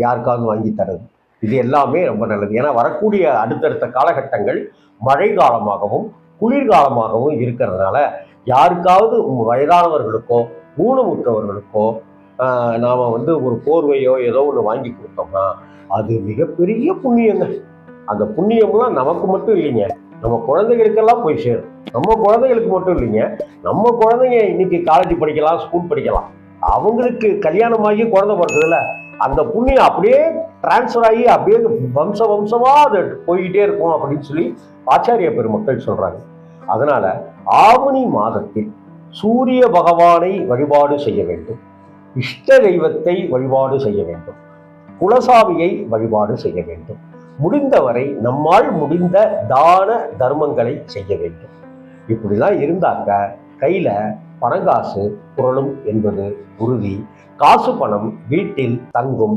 யாருக்காவது வாங்கி தரது, இது எல்லாமே ரொம்ப நல்லது. ஏன்னா வரக்கூடிய அடுத்தடுத்த காலகட்டங்கள் மழை காலமாகவும் குளிர்காலமாகவும் இருக்கிறதுனால யாருக்காவது வயதானவர்களுக்கோ ஊனமுற்றவர்களுக்கோ நாம் ஒரு போர்வையோ ஏதோ ஒன்று வாங்கி கொடுத்தோம்னா அது மிகப்பெரிய புண்ணியங்க. அந்த புண்ணியம்லாம் நமக்கு மட்டும் இல்லைங்க, நம்ம குழந்தைகளுக்கெல்லாம் போய் சேரும். நம்ம குழந்தைகளுக்கு மட்டும் இல்லைங்க, நம்ம குழந்தைங்க இன்னைக்கு காலேஜ் படிக்கலாம், ஸ்கூல் படிக்கலாம், அவங்களுக்கு கல்யாணமாகி குழந்தை பிறந்ததுல அந்த புண்ணியம் அப்படியே டிரான்ஸ்ஃபர் ஆகி அப்படியே வம்சமா அது போய்கிட்டே இருக்கும் அப்படின்னு சொல்லி ஆச்சாரிய பெருமக்கள் சொல்றாங்க. அதனால ஆவணி மாதத்தில் சூரிய பகவானை வழிபாடு செய்ய வேண்டும், இஷ்ட தெய்வத்தை வழிபாடு செய்ய வேண்டும், குலசாமியை வழிபாடு செய்ய வேண்டும், முடிந்தவரை நம்மால் முடிந்த தான தர்மங்களை செய்ய வேண்டும். இப்படிலாம் இருந்தாக்க கையில பணங்காசு புரளும் என்பது உறுதி. காசு பணம் வீட்டில் தங்கும்.